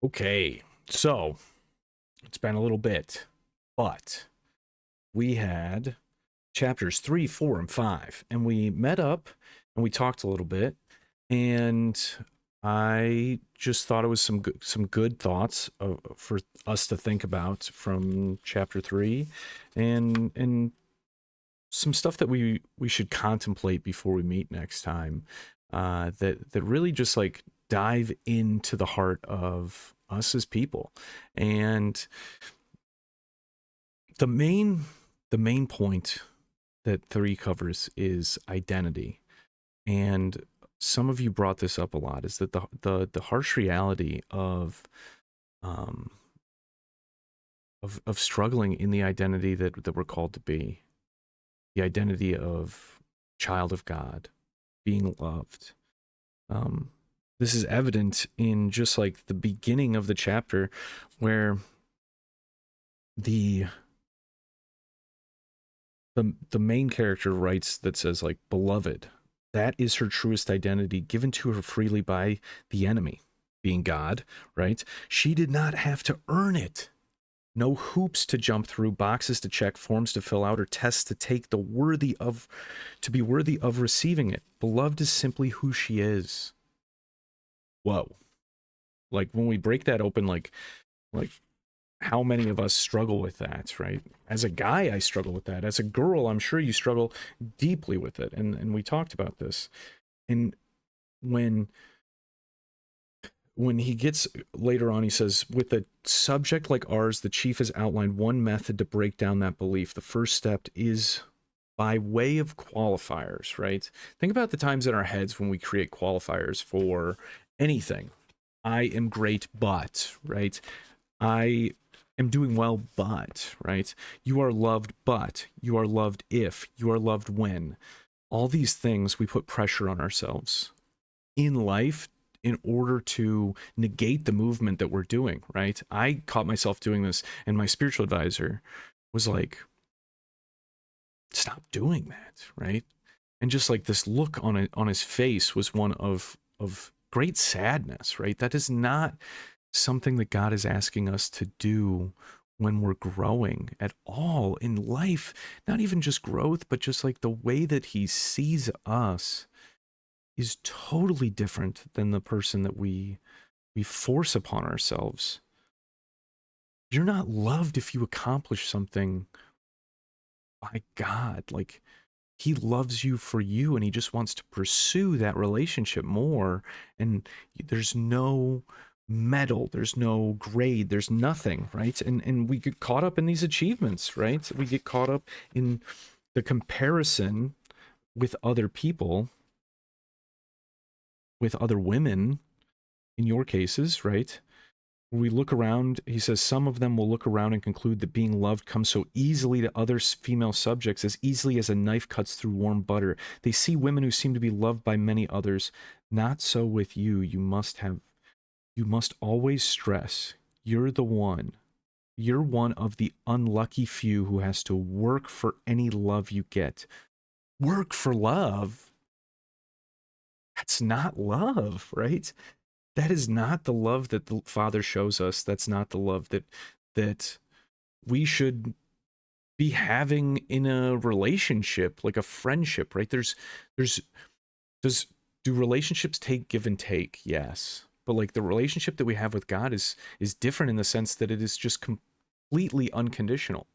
Okay, so it's been a little bit, but we had chapters 3, 4, and 5, and we met up and we talked a little bit, and I just thought it was some good thoughts for us to think about from chapter 3, and some stuff that we should contemplate before we meet next time. That really just like dive into the heart of us as people, and the main point that 3 covers is identity. And some of you brought this up a lot, is that the harsh reality um of struggling in the identity that we're called to be, the identity of child of God, being loved. Um, this is evident in just like the beginning of the chapter, where the the main character writes that says like, beloved, that is her truest identity, given to her freely by the enemy, being God, right? She did not have to earn it. No hoops to jump through, boxes to check, forms to fill out, or tests to take to be worthy of receiving it. Beloved is simply who she is. Whoa. Like when we break that open, like how many of us struggle with that, right? As a guy, I struggle with that. As a girl, I'm sure you struggle deeply with it. And we talked about this. And when he gets later on, he says, with a subject like ours, the chief has outlined one method to break down that belief. The first step is by way of qualifiers, right? Think about the times in our heads when we create qualifiers for anything. I am great, but, right? I am doing well, but, right? You are loved, but, you are loved if, you are loved when. All these things, we put pressure on ourselves in life in order to negate the movement that we're doing, right? I caught myself doing this, and my spiritual advisor was like, stop doing that, right? And just like this look on his face was one of great sadness, right? That is not something that God is asking us to do when we're growing at all in life. Not even just growth, but just like the way that he sees us is totally different than the person that we force upon ourselves. You're not loved if you accomplish something by God. Like, he loves you for you, and he just wants to pursue that relationship more. And there's no medal, there's no grade, there's nothing, right? And we get caught up in these achievements, right? We get caught up in the comparison with other people, with other women, in your cases, right? We look around, he says, some of them will look around and conclude that being loved comes so easily to other female subjects, as easily as a knife cuts through warm butter. They see women who seem to be loved by many others. Not so with you. You must always stress, you're the one. You're one of the unlucky few who has to work for any love you get. Work for love? That's not love, right? That is not the love that the Father shows us. That's not the love that we should be having in a relationship, like a friendship, right? There's does do relationships take give and take? Yes. But like the relationship that we have with God is different in the sense that it is just completely unconditional,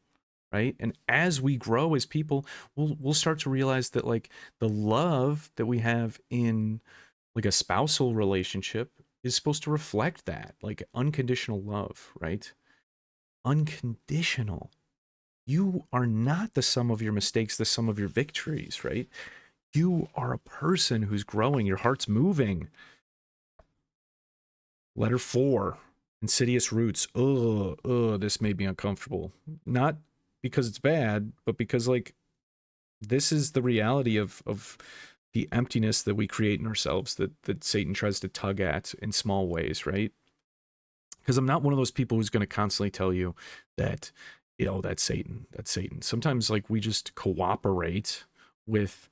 right? And as we grow as people, we'll start to realize that like the love that we have in like a spousal relationship is supposed to reflect that, like unconditional love, right? Unconditional. You are not the sum of your mistakes, the sum of your victories, right? You are a person who's growing, your heart's moving. Letter 4, insidious roots. This made me uncomfortable. Not because it's bad, but because like this is the reality of the emptiness that we create in ourselves, that Satan tries to tug at in small ways, right? Because I'm not one of those people who's going to constantly tell you that, you know, that's Satan, that's Satan. Sometimes like we just cooperate with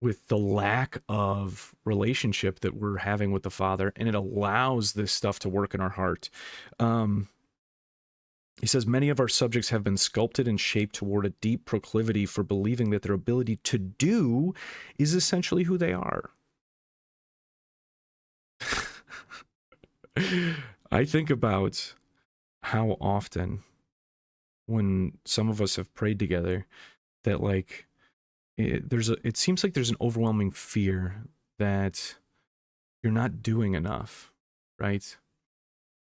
with the lack of relationship that we're having with the Father, and it allows this stuff to work in our heart. Um, he says many of our subjects have been sculpted and shaped toward a deep proclivity for believing that their ability to do is essentially who they are. I think about how often when some of us have prayed together that like it seems like there's an overwhelming fear that you're not doing enough, right?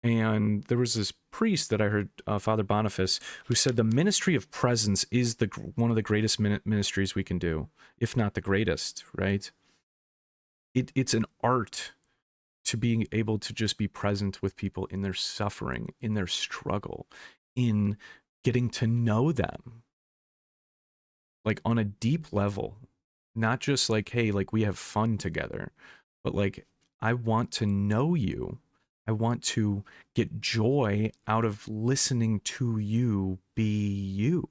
And there was this priest that I heard, Father Boniface, who said the ministry of presence is one of the greatest ministries we can do, if not the greatest, right? It's an art to being able to just be present with people in their suffering, in their struggle, in getting to know them, like on a deep level, not just like, hey, like we have fun together, but like, I want to know you. I want to get joy out of listening to you be you.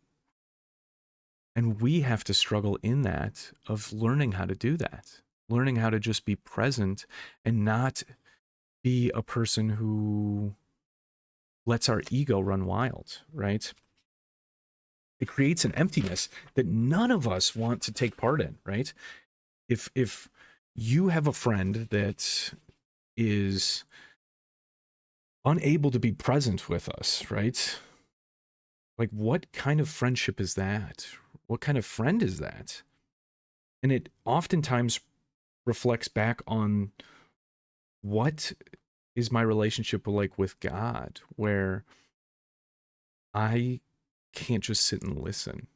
And we have to struggle in that of learning how to do that, learning how to just be present and not be a person who lets our ego run wild, right? It creates an emptiness that none of us want to take part in, right? If you have a friend that is unable to be present with us, right? Like, what kind of friendship is that? What kind of friend is that? And it oftentimes reflects back on what is my relationship like with God, where I can't just sit and listen.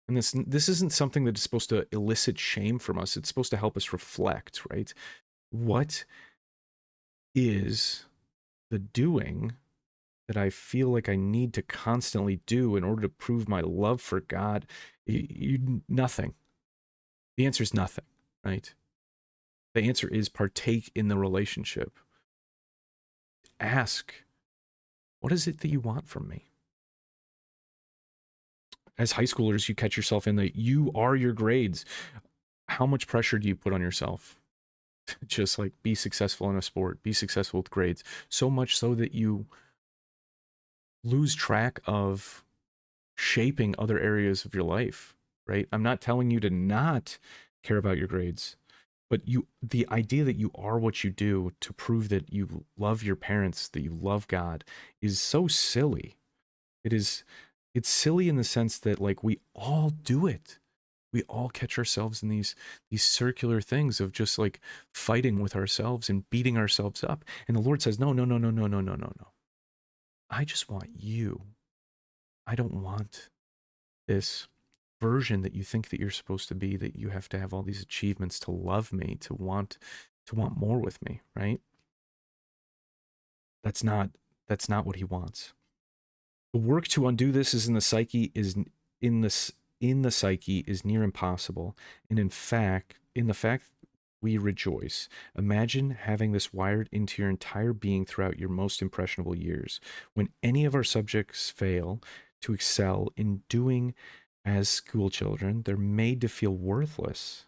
And this isn't something that is supposed to elicit shame from us. It's supposed to help us reflect, right? What is the doing that I feel like I need to constantly do in order to prove my love for God? Nothing. The answer is nothing, right? The answer is partake in the relationship. Ask, what is it that you want from me? As high schoolers, you catch yourself in the you are your grades. How much pressure do you put on yourself? Just like be successful in a sport, be successful with grades. So much so that you lose track of shaping other areas of your life, right? I'm not telling you to not care about your grades, but the idea that you are what you do to prove that you love your parents, that you love God is so silly. It is it's silly in the sense that like we all do it. We all catch ourselves in these circular things of just like fighting with ourselves and beating ourselves up. And the Lord says, "No, no, no, no, no, no, no, no, no. I just want you. I don't want this version that you think that you're supposed to be, that you have to have all these achievements to love me, to want more with me, right? That's not that's not what he wants. The work to undo this is in the psyche is in this in the psyche is near impossible, and in the fact we rejoice. Imagine having this wired into your entire being throughout your most impressionable years. When any of our subjects fail to excel in doing as school children, they're made to feel worthless.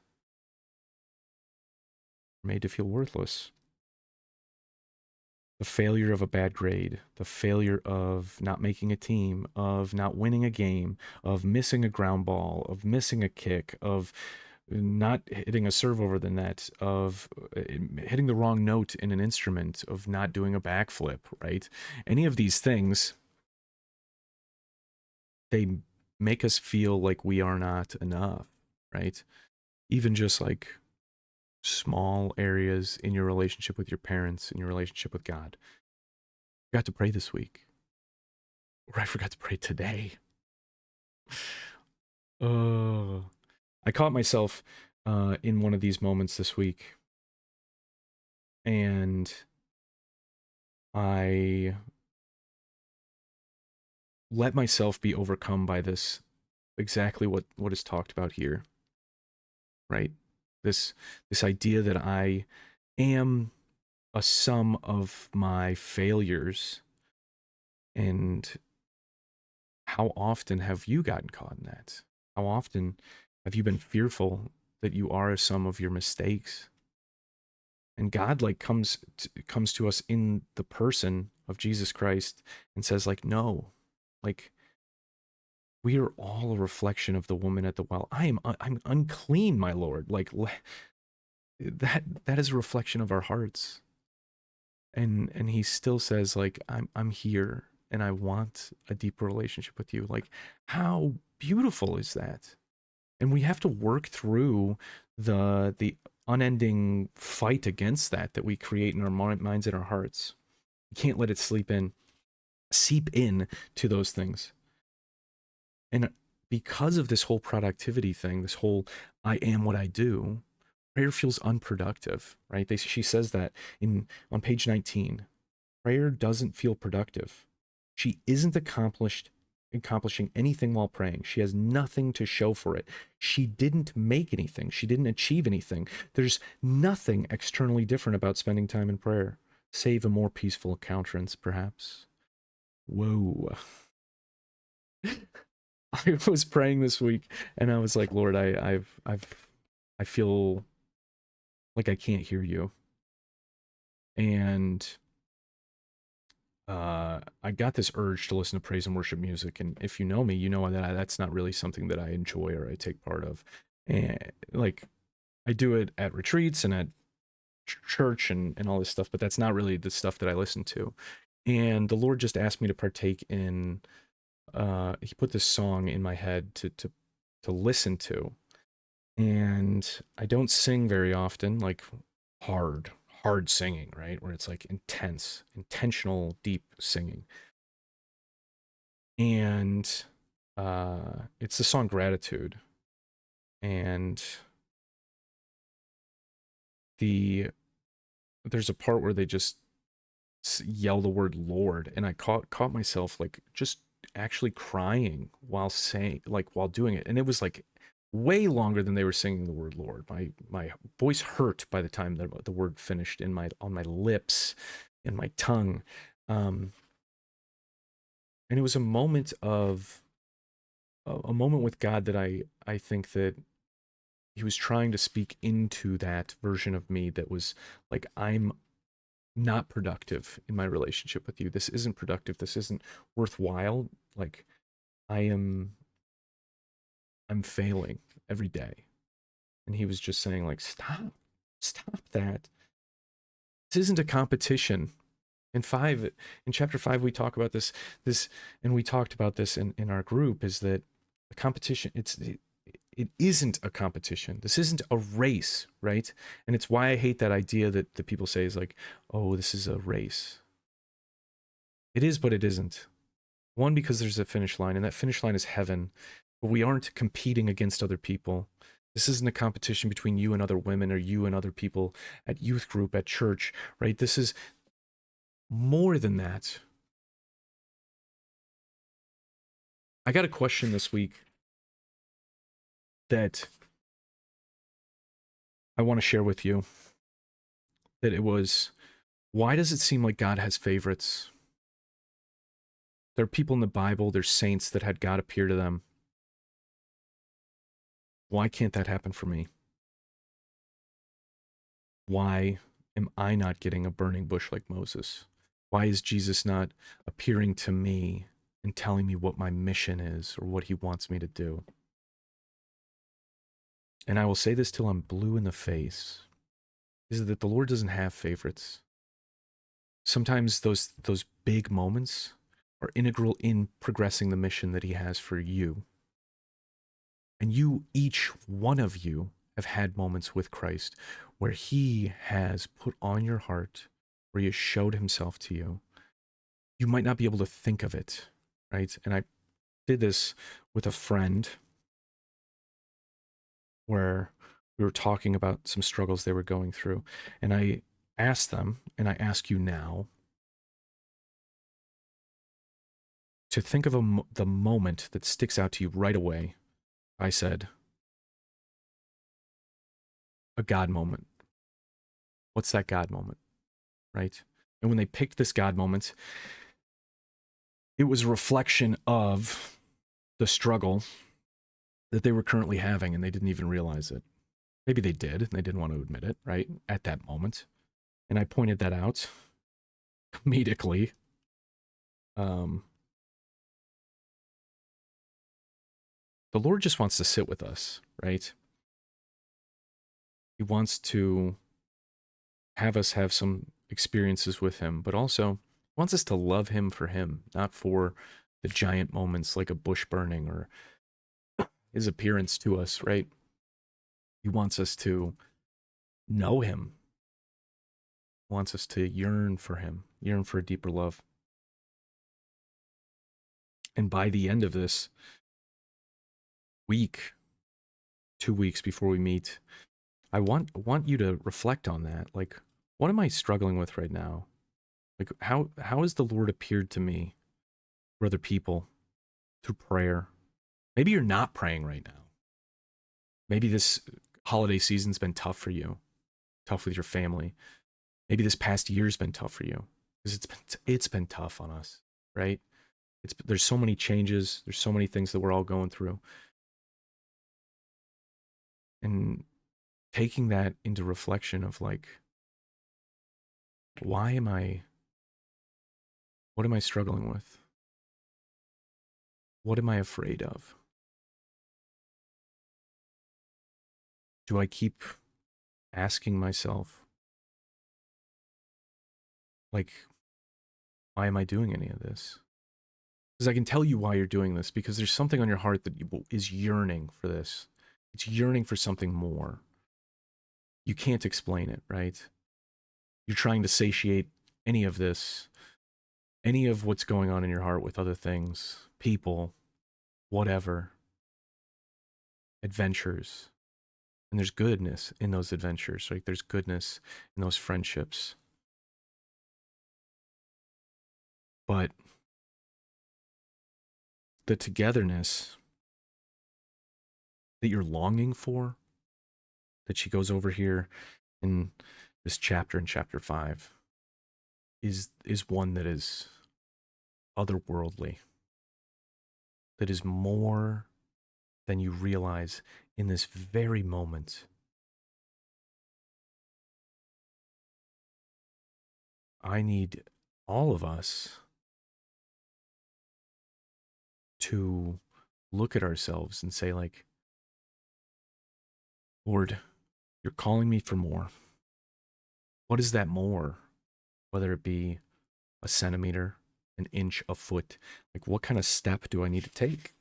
Made to feel worthless. The failure of a bad grade, the failure of not making a team, of not winning a game, of missing a ground ball, of missing a kick, of not hitting a serve over the net, of hitting the wrong note in an instrument, of not doing a backflip, right? Any of these things, they make us feel like we are not enough, right? Even just like small areas in your relationship with your parents, in your relationship with God. I forgot to pray this week, or I forgot to pray today. Oh, I caught myself in one of these moments this week, and I let myself be overcome by this exactly what is talked about here, right? This idea that I am a sum of my failures. And how often have you gotten caught in that? How often have you been fearful that you are a sum of your mistakes. And God like comes to us in the person of Jesus Christ and says like, no, like we are all a reflection of the woman at the well. I'm unclean, my Lord. Like that is a reflection of our hearts. And he still says like, I'm here and I want a deeper relationship with you. Like, how beautiful is that? And we have to work through the unending fight against that we create in our minds and our hearts. You can't let it seep in to those things. And because of this whole productivity thing, this whole I am what I do, prayer feels unproductive, right? She says that on page 19. Prayer doesn't feel productive. She isn't accomplishing anything while praying. She has nothing to show for it. She didn't make anything. She didn't achieve anything. There's nothing externally different about spending time in prayer, save a more peaceful countenance, perhaps. Whoa. I was praying this week and I was like, Lord, I feel like I can't hear you. And I got this urge to listen to praise and worship music, and if you know me, you know that that's not really something that I enjoy or I take part of. And like I do it at retreats and at church and all this stuff, but that's not really the stuff that I listen to. And the Lord just asked me to partake in. He put this song in my head to listen to, and I don't sing very often, like hard singing, right? Where it's like intentional, deep singing. And it's the song Gratitude. And there's a part where they just yell the word Lord, and I caught myself like just actually crying while saying, like while doing it. And it was like way longer than they were singing the word Lord. My voice hurt by the time the word finished on my lips and my tongue. And it was a moment with God that I think that he was trying to speak into that version of me that was like, I'm not productive in my relationship with you. This isn't productive. This isn't worthwhile. Like I'm failing every day. And he was just saying like, stop that. This isn't a competition. In chapter 5, we talk about this, and we talked about this in our group, is that a competition, it isn't a competition. This isn't a race, right? And it's why I hate that idea that the people say is like, oh, this is a race. It is, but it isn't. One, because there's a finish line, and that finish line is heaven. But we aren't competing against other people. This isn't a competition between you and other women or you and other people at youth group, at church, right? This is more than that. I got a question this week that I want to share with you. That it was, why does it seem like God has favorites? There are people in the Bible, there's saints that had God appear to them. Why can't that happen for me? Why am I not getting a burning bush like Moses? Why is Jesus not appearing to me and telling me what my mission is or what he wants me to do? And I will say this till I'm blue in the face, is that the Lord doesn't have favorites. Sometimes those big moments are integral in progressing the mission that he has for you. And each one of you, have had moments with Christ where he has put on your heart, where he has showed himself to you. You might not be able to think of it, right? And I did this with a friend where we were talking about some struggles they were going through. And I asked them, and I ask you now, to think of the moment that sticks out to you right away. I said, a God moment. What's that God moment, right? And when they picked this God moment, it was a reflection of the struggle that they were currently having, and they didn't even realize it. Maybe they did, and they didn't want to admit it, right? At that moment. And I pointed that out comedically. Um, the Lord just wants to sit with us, right? He wants to have us have some experiences with him, but also wants us to love him for him, not for the giant moments like a bush burning or his appearance to us, right? He wants us to know him, wants us to yearn for him, yearn for a deeper love. And by the end of this week, 2 weeks before we meet, I want you to reflect on that. Like, what am I struggling with right now? Like, how has the Lord appeared to me for other people through prayer? Maybe you're not praying right now. Maybe this holiday season's been tough for you, tough with your family. Maybe this past year's been tough for you because it's been tough on us, right? There's so many changes, there's so many things that we're all going through, and taking that into reflection of like, why am I? What am I struggling with? What am I afraid of? Do I keep asking myself, like, why am I doing any of this? Because I can tell you why you're doing this, because there's something on your heart that is yearning for this. It's yearning for something more. You can't explain it, right? You're trying to satiate any of this, any of what's going on in your heart with other things, people, whatever, adventures. And there's goodness in those adventures, right? There's goodness in those friendships. But the togetherness that you're longing for, that she goes over here in this chapter, in chapter 5, is one that is otherworldly, that is more than you realize in this very moment. I need all of us to look at ourselves and say, like, Lord, you're calling me for more. What is that more? Whether it be a centimeter, an inch, a foot, like, what kind of step do I need to take?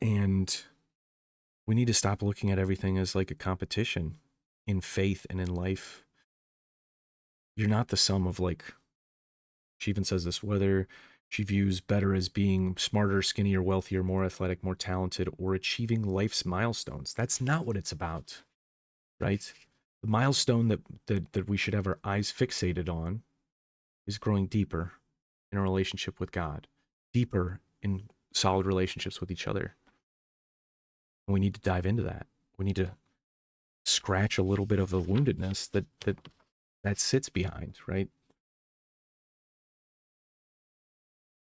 And we need to stop looking at everything as like a competition in faith and in life. You're not the sum of, like, she even says this, whether she views better as being smarter, skinnier, wealthier, more athletic, more talented, or achieving life's milestones. That's not what it's about, right? The milestone that we should have our eyes fixated on is growing deeper in a relationship with God, deeper in solid relationships with each other. And we need to dive into that. We need to scratch a little bit of the woundedness that sits behind, right?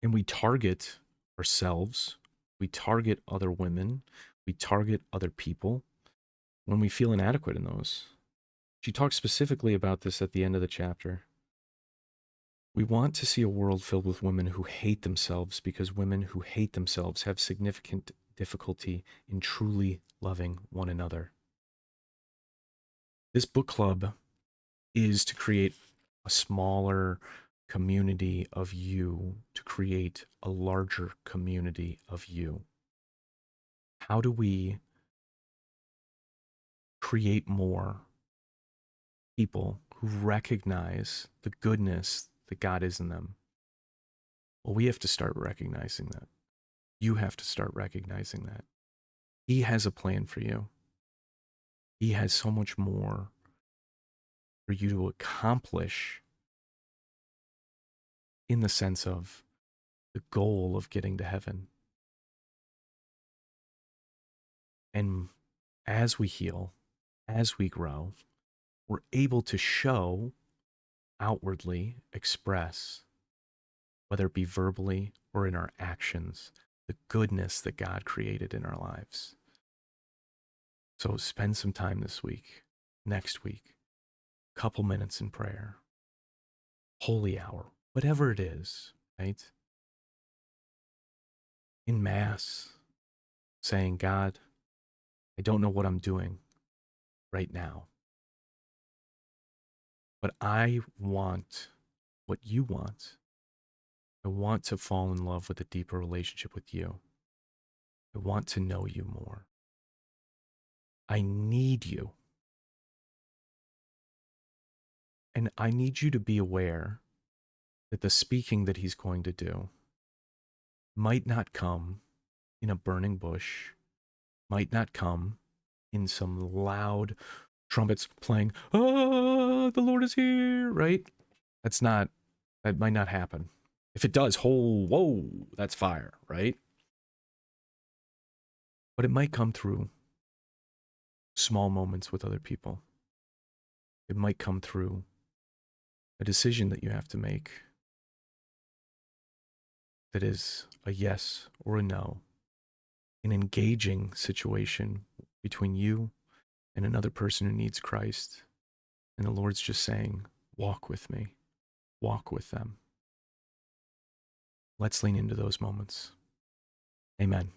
And we target ourselves, we target other women, we target other people when we feel inadequate in those. She talks specifically about this at the end of the chapter. We want to see a world filled with women who hate themselves, because women who hate themselves have significant difficulty in truly loving one another. This book club is to create a smaller community of you, to create a larger community of you. How do we create more people who recognize the goodness that God is in them? Well, we have to start recognizing that. You have to start recognizing that. He has a plan for you. He has so much more for you to accomplish, in the sense of the goal of getting to heaven. And as we heal, as we grow, we're able to show, outwardly express, whether it be verbally or in our actions, the goodness that God created in our lives. So spend some time this week, next week, couple minutes in prayer, holy hour, whatever it is, right? In Mass, saying, God, I don't know what I'm doing right now, but I want what you want. I want to fall in love with a deeper relationship with you. I want to know you more. I need you. And I need you to be aware that the speaking that he's going to do might not come in a burning bush, might not come in some loud trumpets playing, the Lord is here, right? That might not happen. If it does, whoa, that's fire, right? But it might come through small moments with other people. It might come through a decision that you have to make that is a yes or a no, an engaging situation between you and another person who needs Christ. And the Lord's just saying, walk with me, walk with them. Let's lean into those moments. Amen.